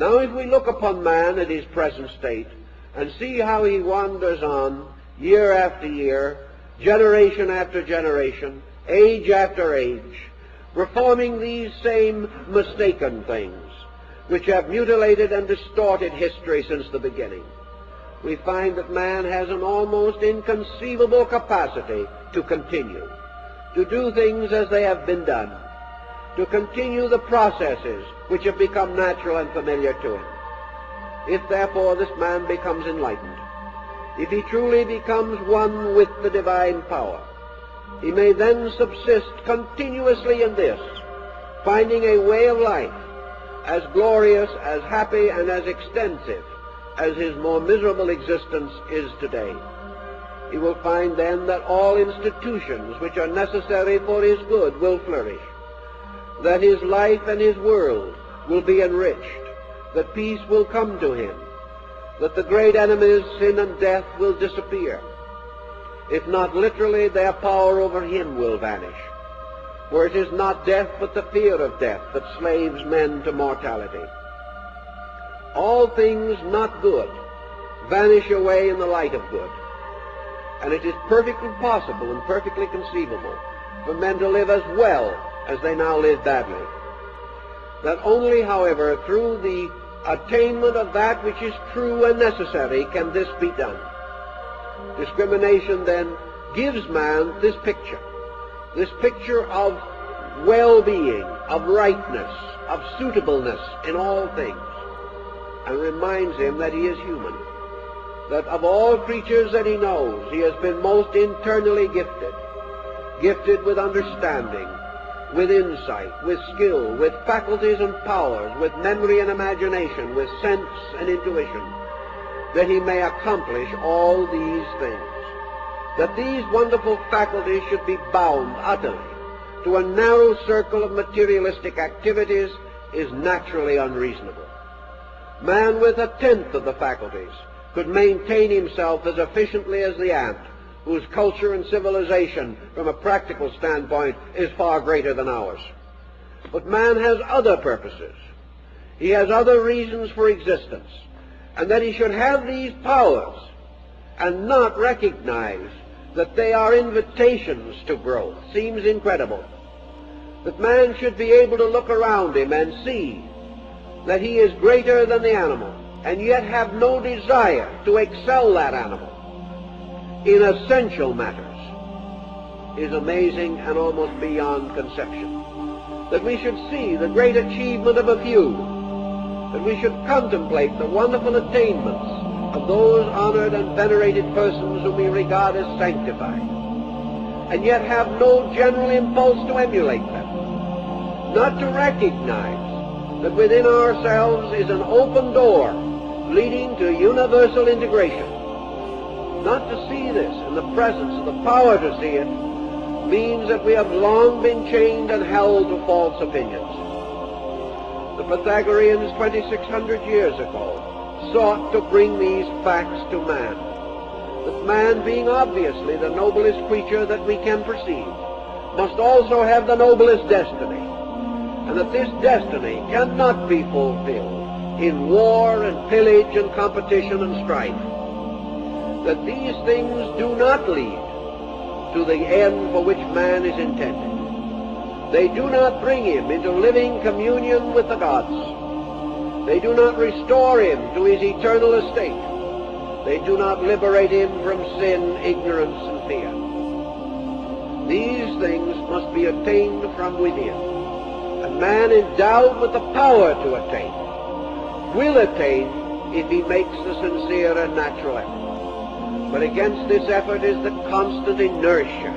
Now if we look upon man at his present state and see how he wanders on year after year, generation after generation, age after age, performing these same mistaken things which have mutilated and distorted history since the beginning, we find that man has an almost inconceivable capacity to continue, to do things as they have been done, to continue the processes which have become natural and familiar to him. If therefore this man becomes enlightened, if he truly becomes one with the divine power, he may then subsist continuously in this, finding a way of life as glorious, as happy, and as extensive as his more miserable existence is today. He will find then that all institutions which are necessary for his good will flourish, that his life and his world will be enriched, that peace will come to him, that the great enemies, sin and death, will disappear. If not literally, their power over him will vanish. For it is not death, but the fear of death that slaves men to mortality. All things not good vanish away in the light of good. And it is perfectly possible and perfectly conceivable for men to live as well as they now live badly. That only, however, through the attainment of that which is true and necessary can this be done. Discrimination then gives man this picture of well-being, of rightness, of suitableness in all things, and reminds him that he is human, that of all creatures that he knows, he has been most internally gifted with understanding, with insight, with skill, with faculties and powers, with memory and imagination, with sense and intuition, that he may accomplish all these things. That these wonderful faculties should be bound utterly to a narrow circle of materialistic activities is naturally unreasonable. Man with a tenth of the faculties could maintain himself as efficiently as the ant, whose culture and civilization from a practical standpoint is far greater than ours. But man has other purposes. He has other reasons for existence, and that he should have these powers and not recognize that they are invitations to growth seems incredible. That man should be able to look around him and see that he is greater than the animal, and yet have no desire to excel that animal in essential matters, is amazing and almost beyond conception. That we should see the great achievement of a few, that we should contemplate the wonderful attainments of those honored and venerated persons whom we regard as sanctified, and yet have no general impulse to emulate them, not to recognize that within ourselves is an open door leading to universal integration. Not to see this in the presence of the power to see it means that we have long been chained and held to false opinions. The Pythagoreans 2,600 years ago sought to bring these facts to man, that man, being obviously the noblest creature that we can perceive, must also have the noblest destiny, and that this destiny cannot be fulfilled in war and pillage and competition and strife, that these things do not lead to the end for which man is intended. They do not bring him into living communion with the gods. They do not restore him to his eternal estate. They do not liberate him from sin, ignorance, and fear. These things must be attained from within. And man endowed with the power to attain will attain if he makes the sincere and natural effort. But against this effort is the constant inertia,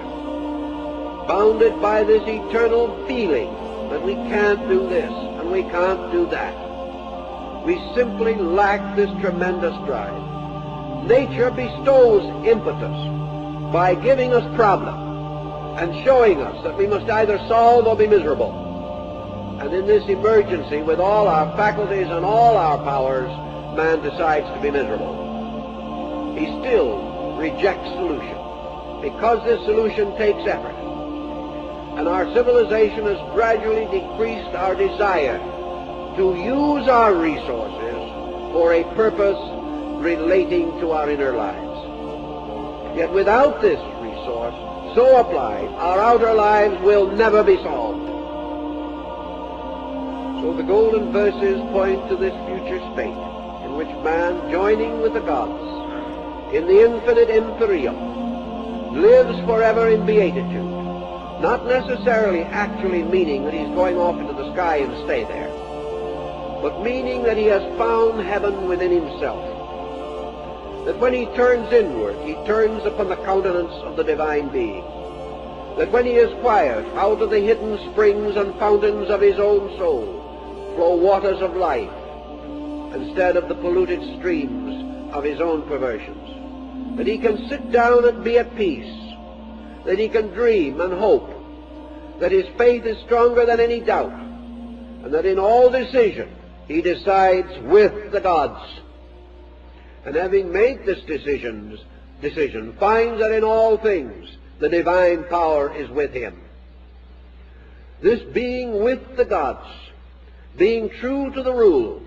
bounded by this eternal feeling that we can't do this and we can't do that. We simply lack this tremendous drive. Nature bestows impetus by giving us problems and showing us that we must either solve or be miserable. And in this emergency, with all our faculties and all our powers, man decides to be miserable. He still rejects solution, because this solution takes effort. And our civilization has gradually decreased our desire to use our resources for a purpose relating to our inner lives. Yet without this resource, so applied, our outer lives will never be solved. So the golden verses point to this future state in which man, joining with the gods in the infinite empyrean, lives forever in beatitude, not necessarily actually meaning that he's going off into the sky and stay there, but meaning that he has found heaven within himself. That when he turns inward, he turns upon the countenance of the divine being. That when he is quiet, out of the hidden springs and fountains of his own soul flow waters of life, instead of the polluted streams of his own perversions. That he can sit down and be at peace. That he can dream and hope. That his faith is stronger than any doubt. And that in all decision, he decides with the gods. And having made this decision, finds that in all things the divine power is with him. This being with the gods, being true to the rule,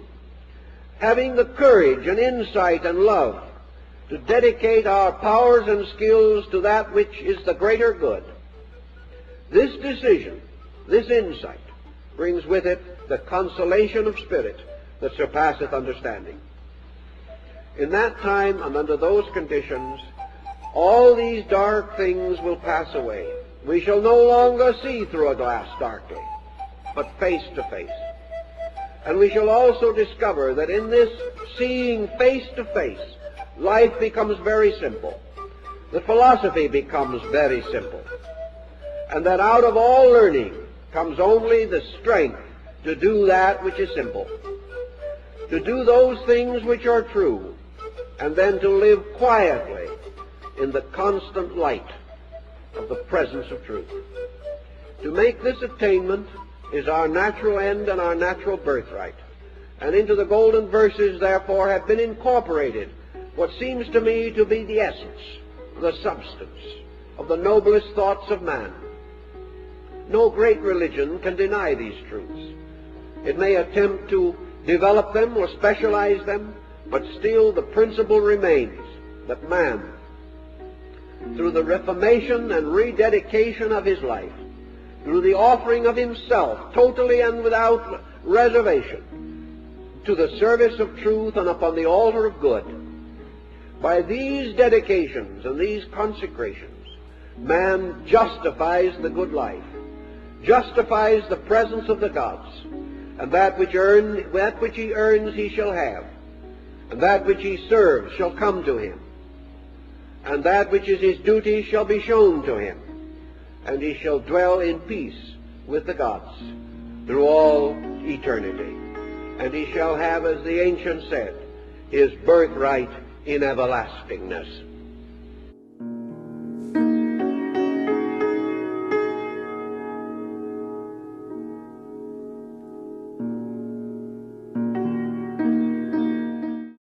having the courage and insight and love to dedicate our powers and skills to that which is the greater good, this decision, this insight, brings with it the consolation of spirit that surpasseth understanding. In that time and under those conditions, all these dark things will pass away. We shall no longer see through a glass darkly, but face to face. And we shall also discover that in this seeing face to face, life becomes very simple. The philosophy becomes very simple. And that out of all learning comes only the strength to do that which is simple, to do those things which are true, and then to live quietly in the constant light of the presence of truth. To make this attainment is our natural end and our natural birthright. And into the golden verses, therefore, have been incorporated what seems to me to be the essence, the substance of the noblest thoughts of man. No great religion can deny these truths. It may attempt to develop them or specialize them, but still the principle remains that man, through the reformation and rededication of his life, through the offering of himself totally and without reservation to the service of truth and upon the altar of good, by these dedications and these consecrations, man justifies the good life, justifies the presence of the gods, and that which he earns he shall have, and that which he serves shall come to him, and that which is his duty shall be shown to him, and he shall dwell in peace with the gods through all eternity. And he shall have, as the ancient said, his birthright in everlastingness.